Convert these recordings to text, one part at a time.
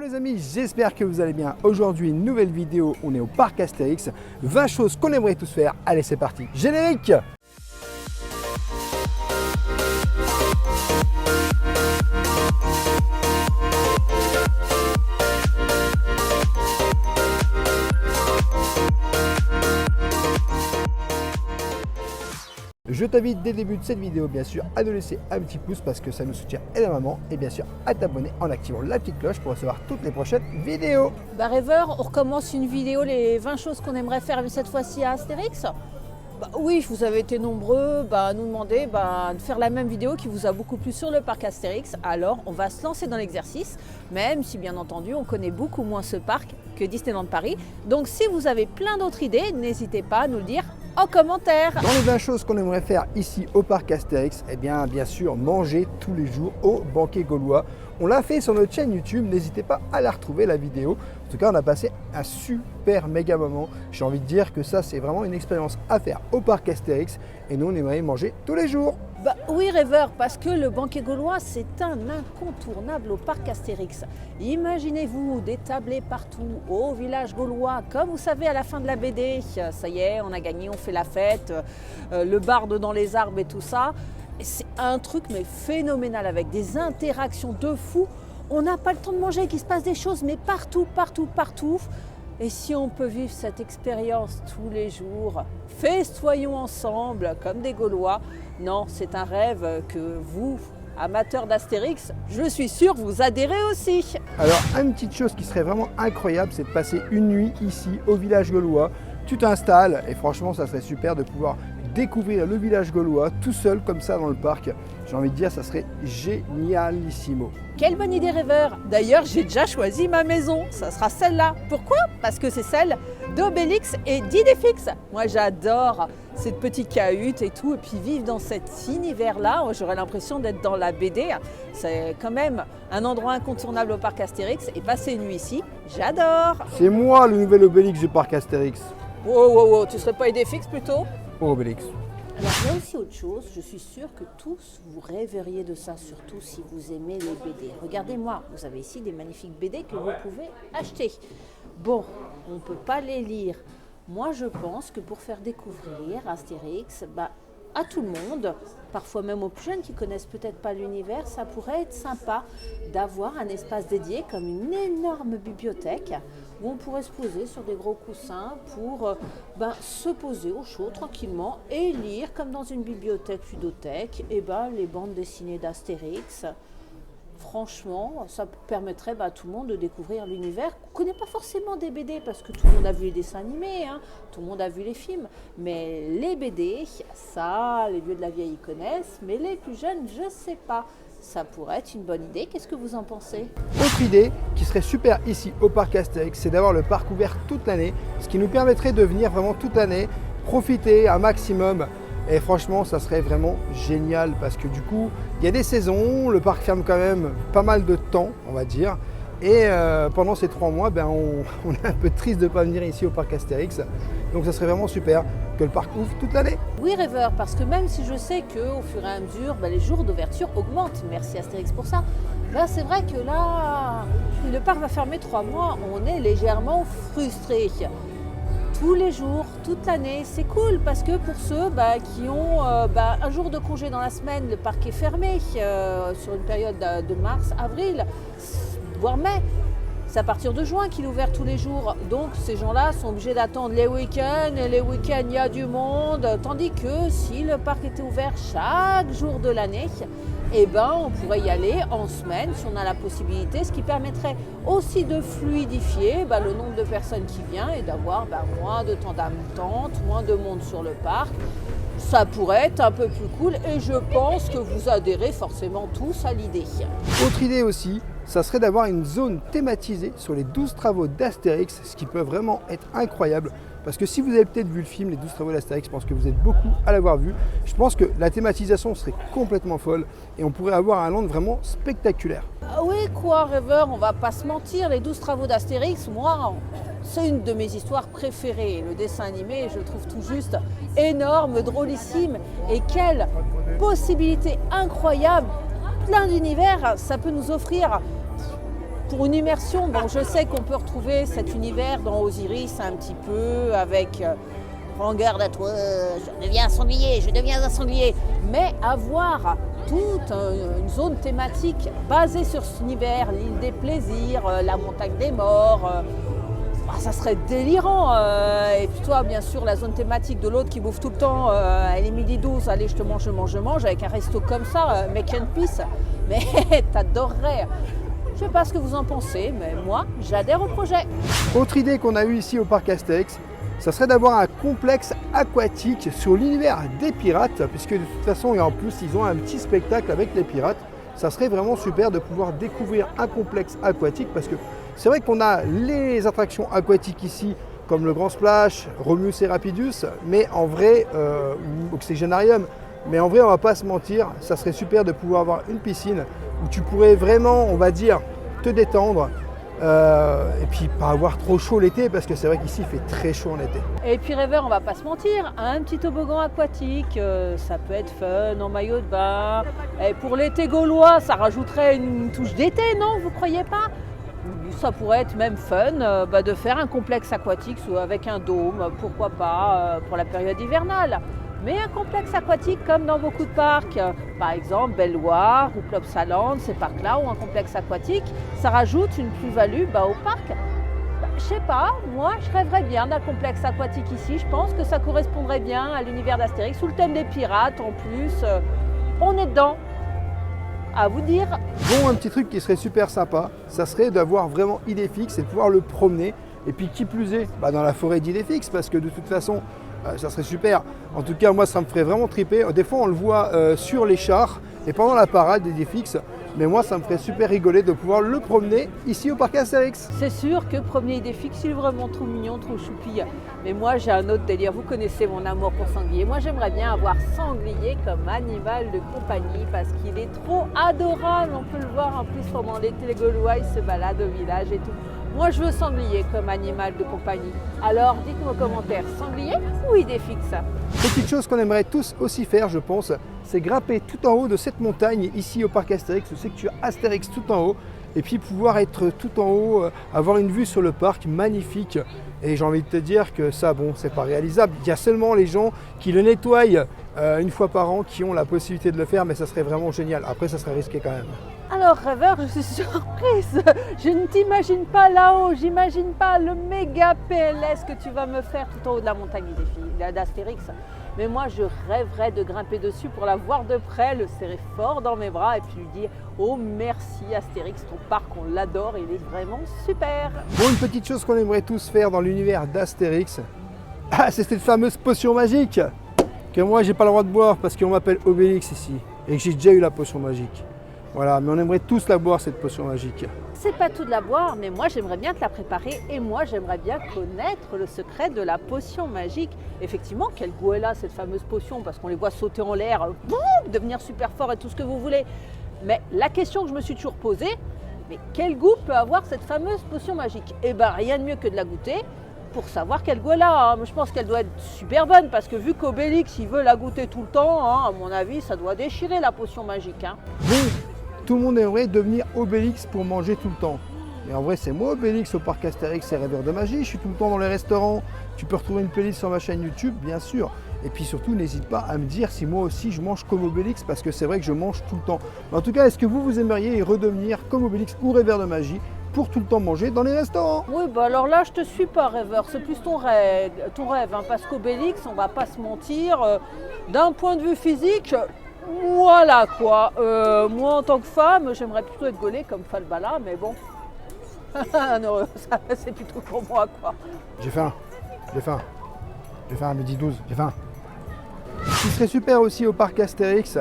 Hello les amis, j'espère que vous allez bien. Aujourd'hui, une nouvelle vidéo, on est au parc Astérix. 20 choses qu'on aimerait tous faire. Allez, c'est parti. Générique! Je t'invite dès le début de cette vidéo bien sûr à nous laisser un petit pouce parce que ça nous soutient énormément et bien sûr à t'abonner en activant la petite cloche pour recevoir toutes les prochaines vidéos. Rêveur, on recommence une vidéo, les 20 choses qu'on aimerait faire cette fois-ci à Astérix. Oui, vous avez été nombreux à nous demander de faire la même vidéo qui vous a beaucoup plu sur le parc Astérix. Alors on va se lancer dans l'exercice, même si bien entendu on connaît beaucoup moins ce parc que Disneyland Paris. Donc si vous avez plein d'autres idées, n'hésitez pas à nous le dire en commentaire. Dans les 20 choses qu'on aimerait faire ici au parc Astérix, bien sûr manger tous les jours au banquet gaulois. On l'a fait sur notre chaîne YouTube, n'hésitez pas à la retrouver la vidéo. En tout cas, on a passé un super méga moment. J'ai envie de dire que ça, c'est vraiment une expérience à faire au parc Astérix. Et nous, on aimerait y manger tous les jours. Oui, rêveur, parce que le banquet gaulois, c'est un incontournable au parc Astérix. Imaginez-vous des tablés partout au village gaulois, comme vous savez à la fin de la BD. Ça y est, on a gagné, on fait la fête, le barde dans les arbres et tout ça. C'est un truc mais phénoménal avec des interactions de fou. On n'a pas le temps de manger, qu'il se passe des choses, mais partout. Et si on peut vivre cette expérience tous les jours, festoyons ensemble comme des Gaulois. Non, c'est un rêve que vous, amateurs d'Astérix, je suis sûr vous adhérez aussi. Alors, une petite chose qui serait vraiment incroyable, c'est de passer une nuit ici au village gaulois. Tu t'installes et franchement, ça serait super de pouvoir découvrir le village gaulois tout seul comme ça dans le parc. J'ai envie de dire, ça serait génialissimo. Quelle bonne idée rêveur! D'ailleurs, j'ai déjà choisi ma maison. Ça sera celle-là. Pourquoi? Parce que c'est celle d'Obélix et d'Idéfix. Moi, j'adore cette petite cahute et tout. Et puis vivre dans cet univers-là, j'aurais l'impression d'être dans la BD. C'est quand même un endroit incontournable au parc Astérix. Et passer une nuit ici, j'adore! C'est moi le nouvel Obélix du parc Astérix. Wow, tu serais pas Idéfix plutôt? Obélix. Alors il y a aussi autre chose, je suis sûre que tous vous rêveriez de ça, surtout si vous aimez les BD. Regardez-moi, vous avez ici des magnifiques BD que vous pouvez acheter. Bon, on ne peut pas les lire. Moi je pense que pour faire découvrir Astérix à tout le monde, parfois même aux plus jeunes qui connaissent peut-être pas l'univers, ça pourrait être sympa d'avoir un espace dédié comme une énorme bibliothèque où on pourrait se poser sur des gros coussins pour se poser au chaud tranquillement et lire comme dans une bibliothèque ludothèque les bandes dessinées d'Astérix. Franchement, ça permettrait à tout le monde de découvrir l'univers. On ne connaît pas forcément des BD parce que tout le monde a vu les dessins animés, tout le monde a vu les films. Mais les BD, ça, les vieux de la vieille y connaissent, mais les plus jeunes, je ne sais pas. Ça pourrait être une bonne idée. Qu'est-ce que vous en pensez? Autre idée qui serait super ici au parc Astérix, c'est d'avoir le parc ouvert toute l'année, ce qui nous permettrait de venir vraiment toute l'année, profiter un maximum. Et franchement, ça serait vraiment génial parce que du coup, il y a des saisons, le parc ferme quand même pas mal de temps, on va dire. Et pendant ces 3 mois, on est un peu triste de ne pas venir ici au parc Astérix. Donc ça serait vraiment super que le parc ouvre toute l'année. Oui rêveur, parce que même si je sais qu'au fur et à mesure, les jours d'ouverture augmentent, merci Astérix pour ça, c'est vrai que là, le parc va fermer 3 mois, on est légèrement frustrés. Tous les jours, toute l'année, c'est cool parce que pour ceux qui ont un jour de congé dans la semaine, le parc est fermé sur une période de mars, avril, voire mai. C'est à partir de juin qu'il est ouvert tous les jours. Donc ces gens-là sont obligés d'attendre les week-ends. Et les week-ends, il y a du monde. Tandis que si le parc était ouvert chaque jour de l'année, on pourrait y aller en semaine si on a la possibilité. Ce qui permettrait aussi de fluidifier le nombre de personnes qui viennent et d'avoir moins de temps d'attente, moins de monde sur le parc. Ça pourrait être un peu plus cool et je pense que vous adhérez forcément tous à l'idée. Autre idée aussi, ça serait d'avoir une zone thématisée sur les 12 travaux d'Astérix, ce qui peut vraiment être incroyable. Parce que si vous avez peut-être vu le film Les 12 travaux d'Astérix, je pense que vous êtes beaucoup à l'avoir vu. Je pense que la thématisation serait complètement folle et on pourrait avoir un land vraiment spectaculaire. Oui, quoi, rêveur, on va pas se mentir, les 12 travaux d'Astérix, moi, c'est une de mes histoires préférées. Le dessin animé, je le trouve tout juste énorme, drôlissime. Et quelle possibilité incroyable, plein d'univers, ça peut nous offrir. pour une immersion, bon, je sais qu'on peut retrouver cet univers dans Osiris un petit peu avec prends garde à toi, je deviens un sanglier. Mais avoir toute une zone thématique basée sur cet univers, l'île des plaisirs, la montagne des morts, ça serait délirant. Et puis toi, bien sûr, la zone thématique de l'autre qui bouffe tout le temps, elle est midi 12, allez, je te mange, avec un resto comme ça, make and peace. Mais t'adorerais. Je ne sais pas ce que vous en pensez, mais moi, j'adhère au projet. Autre idée qu'on a eue ici au parc Astérix, ça serait d'avoir un complexe aquatique sur l'univers des pirates, puisque de toute façon, et en plus, ils ont un petit spectacle avec les pirates. Ça serait vraiment super de pouvoir découvrir un complexe aquatique, parce que c'est vrai qu'on a les attractions aquatiques ici, comme le Grand Splash, Romus et Rapidus, mais en vrai, ou Oxygénarium, mais en vrai, on va pas se mentir, ça serait super de pouvoir avoir une piscine où tu pourrais vraiment, on va dire, te détendre, et puis pas avoir trop chaud l'été, parce que c'est vrai qu'ici il fait très chaud en été. Et puis rêveur, on va pas se mentir, un petit toboggan aquatique, ça peut être fun, en maillot de bain. Et pour l'été gaulois, ça rajouterait une touche d'été, non, vous croyez pas? Ça pourrait être même fun de faire un complexe aquatique avec un dôme, pourquoi pas, pour la période hivernale. Mais un complexe aquatique comme dans beaucoup de parcs, par exemple Belle-Loire ou Plopsaland, ces parcs-là, ou un complexe aquatique, ça rajoute une plus-value au parc. Je sais pas, moi je rêverais bien d'un complexe aquatique ici, je pense que ça correspondrait bien à l'univers d'Astérix, sous le thème des pirates en plus, on est dedans. À vous dire. Bon, un petit truc qui serait super sympa, ça serait d'avoir vraiment Idéfix et de pouvoir le promener. Et puis qui plus est, dans la forêt d'Idéfix, parce que de toute façon, ça serait super. En tout cas, moi, ça me ferait vraiment triper. Des fois, on le voit sur les chars et pendant la parade d'Idéfix. Mais moi, ça me ferait super rigoler de pouvoir le promener ici au parc Astérix. C'est sûr que premier Idéfix, il est vraiment trop mignon, trop choupi. Mais moi, j'ai un autre délire. Vous connaissez mon amour pour Sanglier. Moi, j'aimerais bien avoir Sanglier comme animal de compagnie parce qu'il est trop adorable. On peut le voir en plus pendant l'été gaulois, il se balade au village et tout. Moi, je veux Sanglier comme animal de compagnie. Alors, dites-moi en commentaire, Sanglier ou Idéfix? Petite chose qu'on aimerait tous aussi faire, je pense, c'est grimper tout en haut de cette montagne ici au parc Astérix. Je sais que tu as Astérix tout en haut et puis pouvoir être tout en haut, avoir une vue sur le parc magnifique. Et j'ai envie de te dire que ça, bon, c'est pas réalisable. Il y a seulement les gens qui le nettoient une fois par an qui ont la possibilité de le faire, mais ça serait vraiment génial. Après, ça serait risqué quand même. Alors rêveur, je suis surprise, je ne t'imagine pas là-haut, j'imagine pas le méga PLS que tu vas me faire tout en haut de la montagne d'Astérix. Mais moi je rêverais de grimper dessus pour la voir de près, le serrer fort dans mes bras et puis lui dire « Oh merci Astérix, ton parc on l'adore, il est vraiment super !» Bon, une petite chose qu'on aimerait tous faire dans l'univers d'Astérix, c'est cette fameuse potion magique que moi j'ai pas le droit de boire parce qu'on m'appelle Obélix ici et que j'ai déjà eu la potion magique. Voilà, mais on aimerait tous la boire cette potion magique. C'est pas tout de la boire, mais moi j'aimerais bien te la préparer et moi j'aimerais bien connaître le secret de la potion magique. Effectivement, quel goût elle a cette fameuse potion parce qu'on les voit sauter en l'air, devenir super fort et tout ce que vous voulez. Mais la question que je me suis toujours posée, mais quel goût peut avoir cette fameuse potion magique? Eh ben rien de mieux que de la goûter pour savoir quel goût elle a. Je pense qu'elle doit être super bonne parce que vu qu'Obélix il veut la goûter tout le temps, à mon avis ça doit déchirer la potion magique. Bon. Tout le monde aimerait devenir Obélix pour manger tout le temps. Mais en vrai, c'est moi Obélix au parc Astérix et Rêveur de Magie. Je suis tout le temps dans les restaurants. Tu peux retrouver une playlist sur ma chaîne YouTube, bien sûr. Et puis surtout, n'hésite pas à me dire si moi aussi je mange comme Obélix parce que c'est vrai que je mange tout le temps. Mais en tout cas, est-ce que vous aimeriez redevenir comme Obélix ou Rêveur de Magie pour tout le temps manger dans les restaurants? Oui, alors là, je te suis pas, rêveur. C'est plus ton rêve, parce qu'Obélix, on va pas se mentir, d'un point de vue physique, voilà quoi. Moi, en tant que femme, j'aimerais plutôt être gaulée comme Falbala, mais bon. Non, ça, c'est plutôt pour moi, quoi. J'ai faim. À midi 12, j'ai faim. Ce qui serait super aussi au parc Astérix,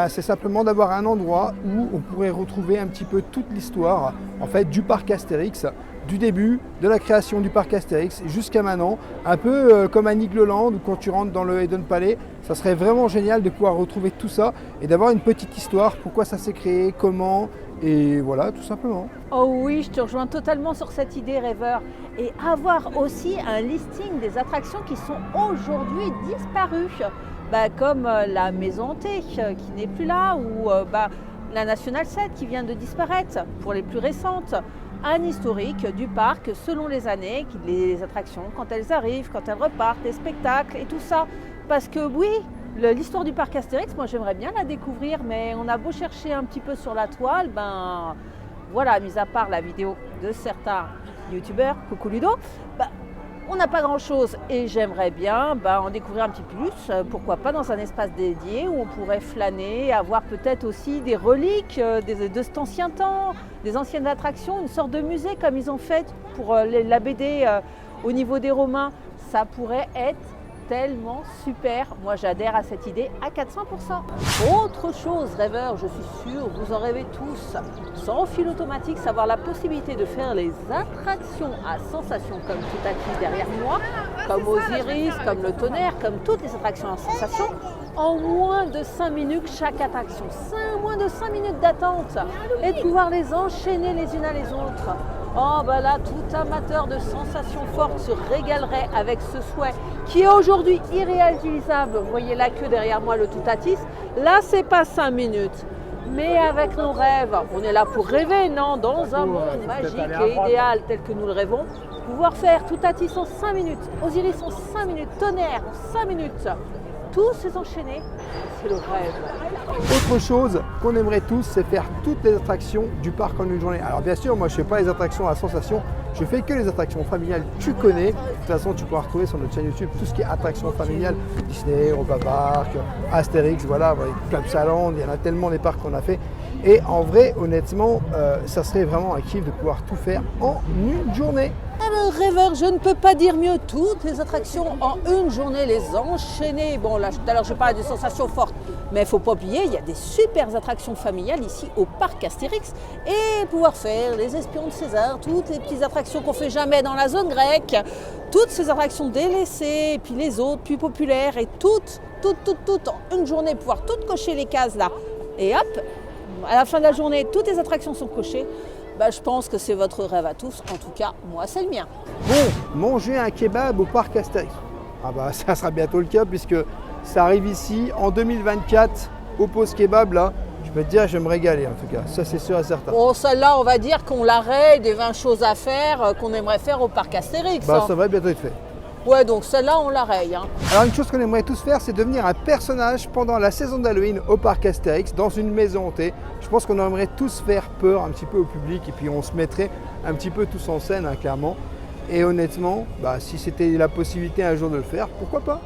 c'est simplement d'avoir un endroit où on pourrait retrouver un petit peu toute l'histoire en fait, du parc Astérix, du début, de la création du parc Astérix jusqu'à maintenant, un peu comme à Nigloland ou quand tu rentres dans le Hidden Palais. Ça serait vraiment génial de pouvoir retrouver tout ça et d'avoir une petite histoire, pourquoi ça s'est créé, comment, et voilà, tout simplement. Oh oui, je te rejoins totalement sur cette idée, rêveur. Et avoir aussi un listing des attractions qui sont aujourd'hui disparues, comme la maison hantée qui n'est plus là, ou la Nationale 7 qui vient de disparaître pour les plus récentes. Un historique du parc selon les années, les attractions, quand elles arrivent, quand elles repartent, les spectacles et tout ça. Parce que oui, l'histoire du parc Astérix, moi j'aimerais bien la découvrir, mais on a beau chercher un petit peu sur la toile, ben voilà, mis à part la vidéo de certains youtubeurs, coucou Ludo, ben, on n'a pas grand-chose et j'aimerais bien en découvrir un petit peu plus, pourquoi pas dans un espace dédié où on pourrait flâner, avoir peut-être aussi des reliques de cet ancien temps, des anciennes attractions, une sorte de musée comme ils ont fait pour la BD au niveau des Romains. Ça pourrait être tellement super. Moi j'adhère à cette idée à 400%. Autre chose, rêveurs, je suis sûre, vous en rêvez tous, sans fil automatique, savoir la possibilité de faire les attractions à sensations comme tout acquis derrière moi, comme Osiris, comme le tonnerre, comme toutes les attractions à sensations, en moins de 5 minutes chaque attraction. Moins de 5 minutes d'attente et de pouvoir les enchaîner les unes à les autres. Oh bah là, tout amateur de sensations fortes se régalerait avec ce souhait qui est aujourd'hui irréalisable. Vous voyez la queue derrière moi, le Toutatis. Là, c'est pas 5 minutes. Mais avec nos rêves, on est là pour rêver, non? Dans un monde magique et idéal tel que nous le rêvons, pouvoir faire Toutatis en 5 minutes, Osiris en 5 minutes, Tonnerre en 5 minutes, tous ces enchaînés, c'est le rêve. Autre chose qu'on aimerait tous, c'est faire toutes les attractions du parc en une journée. Alors bien sûr, moi je ne fais pas les attractions à sensation, je fais que les attractions familiales, tu connais. De toute façon, tu pourras retrouver sur notre chaîne YouTube tout ce qui est attractions familiales, Disney, Europa Park, Astérix, voilà, Club Salon, il y en a tellement des parcs qu'on a fait. Et en vrai, honnêtement, ça serait vraiment un kiff de pouvoir tout faire en une journée. Alors rêveur, je ne peux pas dire mieux, toutes les attractions en une journée, les enchaîner. Bon là, tout à l'heure je parlais de sensations fortes, mais il ne faut pas oublier, il y a des super attractions familiales ici au parc Astérix et pouvoir faire les espions de César, toutes les petites attractions qu'on ne fait jamais dans la zone grecque, toutes ces attractions délaissées, et puis les autres plus populaires et toutes en une journée, pouvoir toutes cocher les cases là. Et hop, à la fin de la journée, toutes les attractions sont cochées. Je pense que c'est votre rêve à tous, en tout cas, moi c'est le mien. Bon, manger un kebab au parc Astérix. Ah bah ça sera bientôt le cas puisque ça arrive ici en 2024 au Pause Kebab là. Je peux te dire, je vais me régaler en tout cas, ça c'est sûr et certain. Bon, celle-là, on va dire qu'on l'arrête des 20 choses à faire qu'on aimerait faire au parc Astérix. Ça va bientôt être fait. Ouais, donc celle-là, on l'arrête. Alors une chose qu'on aimerait tous faire, c'est devenir un personnage pendant la saison d'Halloween au parc Astérix, dans une maison hantée. Je pense qu'on aimerait tous faire peur un petit peu au public et puis on se mettrait un petit peu tous en scène, clairement. Et honnêtement, si c'était la possibilité un jour de le faire, pourquoi pas?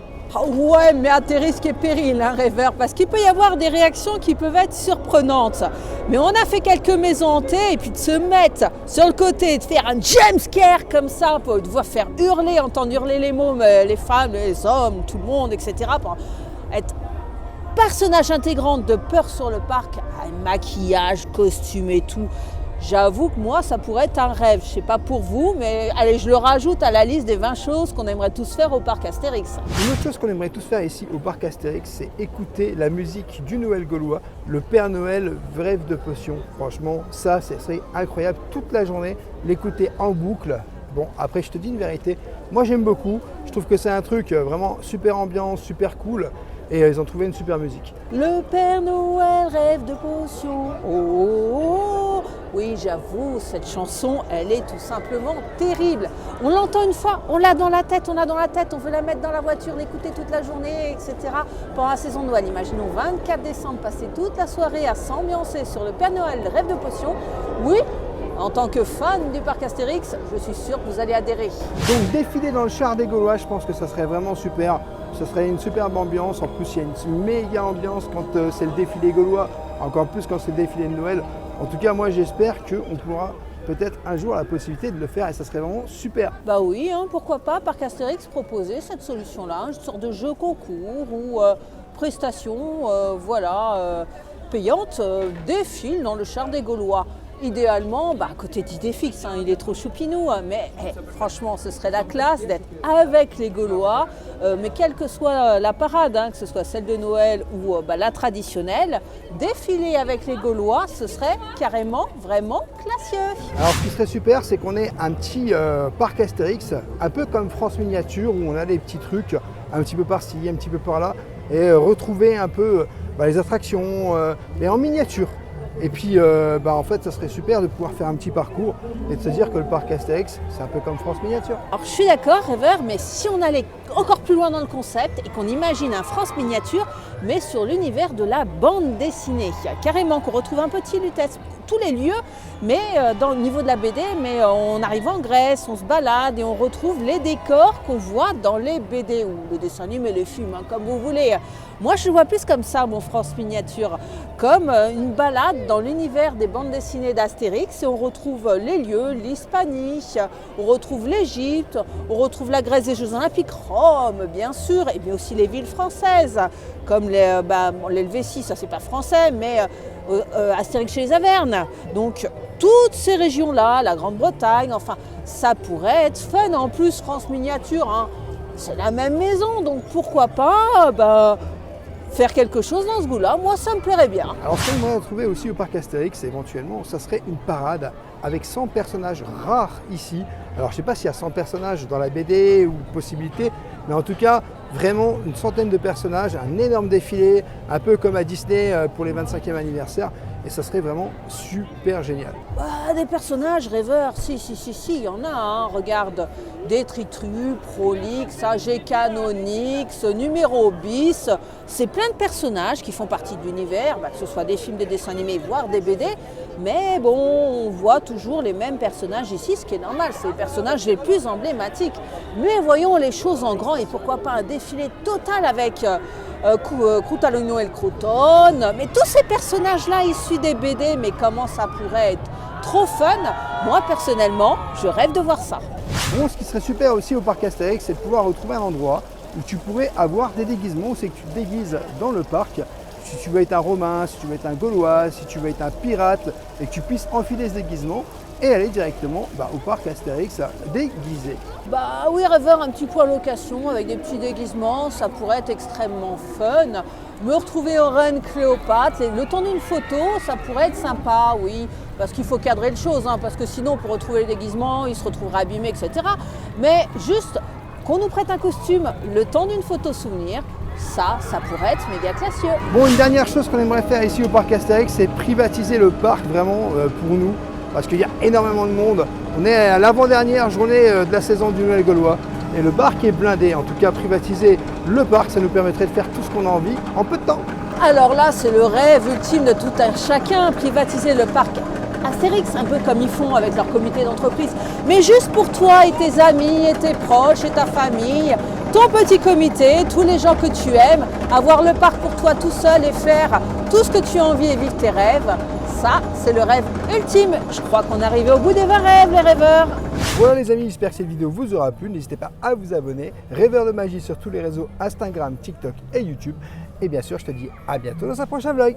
Ouais, mais à tes risques et périls, rêveur, parce qu'il peut y avoir des réactions qui peuvent être surprenantes. Mais on a fait quelques maisons hantées, et puis de se mettre sur le côté, de faire un jumpscare comme ça, pour devoir faire hurler, entendre hurler les mômes, les femmes, les hommes, tout le monde, etc. Pour être personnage intégrant de Peur sur le parc, maquillage, costume et tout. J'avoue que moi, ça pourrait être un rêve. Je ne sais pas pour vous, mais allez, je le rajoute à la liste des 20 choses qu'on aimerait tous faire au parc Astérix. Une autre chose qu'on aimerait tous faire ici au parc Astérix, c'est écouter la musique du Noël gaulois, le Père Noël rêve de potion. Franchement, ça serait incroyable toute la journée, l'écouter en boucle. Bon, après, je te dis une vérité, moi j'aime beaucoup. Je trouve que c'est un truc vraiment super ambiance, super cool. Et ils ont trouvé une super musique. Le Père Noël rêve de potions. Oh. Oui, j'avoue, cette chanson, elle est tout simplement terrible. On l'entend une fois, on l'a dans la tête, on veut la mettre dans la voiture, l'écouter toute la journée, etc. Pendant la saison de Noël, imaginons 24 décembre, passer toute la soirée à s'ambiancer sur le Père Noël rêve de potions. Oui, en tant que fan du parc Astérix, je suis sûre que vous allez adhérer. Donc défiler dans le char des Gaulois, je pense que ça serait vraiment super. Ce serait une superbe ambiance. En plus, il y a une méga ambiance quand c'est le défilé gaulois, encore plus quand c'est le défilé de Noël. En tout cas, moi, j'espère qu'on pourra peut-être un jour la possibilité de le faire et ça serait vraiment super. Bah oui, pourquoi pas, Parc Astérix proposer cette solution-là, une sorte de jeu concours ou prestation payante, défile dans le char des Gaulois. Idéalement, à côté d'idée fixe, il est trop choupinou, mais franchement, ce serait la classe d'être avec les Gaulois, mais quelle que soit la parade, que ce soit celle de Noël ou la traditionnelle, défiler avec les Gaulois, ce serait carrément vraiment classieux. Alors ce qui serait super, c'est qu'on ait un petit parc Astérix, un peu comme France Miniature, où on a des petits trucs, un petit peu par-ci, un petit peu par-là, et retrouver un peu les attractions, mais en miniature. Et puis, en fait, ça serait super de pouvoir faire un petit parcours et de se dire que le parc Astérix, c'est un peu comme France Miniature. Alors je suis d'accord, rêveur, mais si on allait encore plus loin dans le concept et qu'on imagine un France Miniature, mais sur l'univers de la bande dessinée, carrément qu'on retrouve un petit Lutèce, tous les lieux, mais dans le niveau de la BD, mais on arrive en Grèce, on se balade et on retrouve les décors qu'on voit dans les BD ou les dessins animés, les films, hein, comme vous voulez. Moi, je le vois plus comme ça, mon France Miniature, comme une balade dans l'univers des bandes dessinées d'Astérix et on retrouve les lieux, l'Hispanie, on retrouve l'Égypte, on retrouve la Grèce des Jeux Olympiques, Rome, bien sûr, et bien aussi les villes françaises, comme l'Helvétie, ça c'est pas français, mais Astérix chez les Avernes. Donc, toutes ces régions-là, la Grande-Bretagne, enfin, ça pourrait être fun. En plus, France Miniature, hein, c'est la même maison, donc pourquoi pas faire quelque chose dans ce goût-là. Moi, ça me plairait bien. Alors, ce qu'on aimerait retrouver aussi au parc Astérix, éventuellement, ça serait une parade avec 100 personnages rares ici. Alors, je ne sais pas s'il y a 100 personnages dans la BD ou possibilité, mais en tout cas, vraiment une centaine de personnages, un énorme défilé, un peu comme à Disney pour les 25e anniversaires. Et ça serait vraiment super génial. Des personnages rêveurs, si, il y en a. Hein. Regarde, Détritus, Prolix, AG Canonix, Numéro Bis. C'est plein de personnages qui font partie de l'univers, que ce soit des films, des dessins animés, voire des BD. Mais bon, on voit toujours les mêmes personnages ici, ce qui est normal. C'est les personnages les plus emblématiques. Mais voyons les choses en grand et pourquoi pas un défilé total avec Croutalogno et le Crouton. Mais tous ces personnages-là issus des BD, mais comment ça pourrait être trop fun. Moi, personnellement, je rêve de voir ça. Bon, ce qui serait super aussi au parc Astérix, c'est de pouvoir retrouver un endroit où tu pourrais avoir des déguisements, où c'est que tu te déguises dans le parc. Si tu veux être un Romain, si tu veux être un Gaulois, si tu veux être un pirate, et que tu puisses enfiler ce déguisement et aller directement au parc Astérix déguisé. Oui, rêveur, un petit point location avec des petits déguisements, ça pourrait être extrêmement fun. Me retrouver en reine Cléopâtre, le temps d'une photo, ça pourrait être sympa, oui, parce qu'il faut cadrer les choses, hein, parce que sinon pour retrouver les déguisements, ils se retrouveraient abîmés, etc. Mais juste qu'on nous prête un costume, le temps d'une photo souvenir, ça pourrait être méga classieux. Bon, une dernière chose qu'on aimerait faire ici au parc Astérix, c'est privatiser le parc vraiment pour nous, parce qu'il y a énormément de monde. On est à l'avant-dernière journée de la saison du Noël gaulois et le parc est blindé. En tout cas, privatiser le parc, ça nous permettrait de faire tout ce qu'on a envie en peu de temps. Alors là, c'est le rêve ultime de tout un chacun, privatiser le parc Astérix, un peu comme ils font avec leur comité d'entreprise, mais juste pour toi et tes amis et tes proches et ta famille, ton petit comité, tous les gens que tu aimes, avoir le parc pour toi tout seul et faire tout ce que tu as envie et vivre tes rêves, ça c'est le rêve ultime. Je crois qu'on est arrivé au bout des 20 rêves, les rêveurs. Voilà les amis, j'espère que cette vidéo vous aura plu, n'hésitez pas à vous abonner, Rêveur de Magie sur tous les réseaux Instagram, TikTok et YouTube. Et bien sûr, je te dis à bientôt dans un prochain vlog.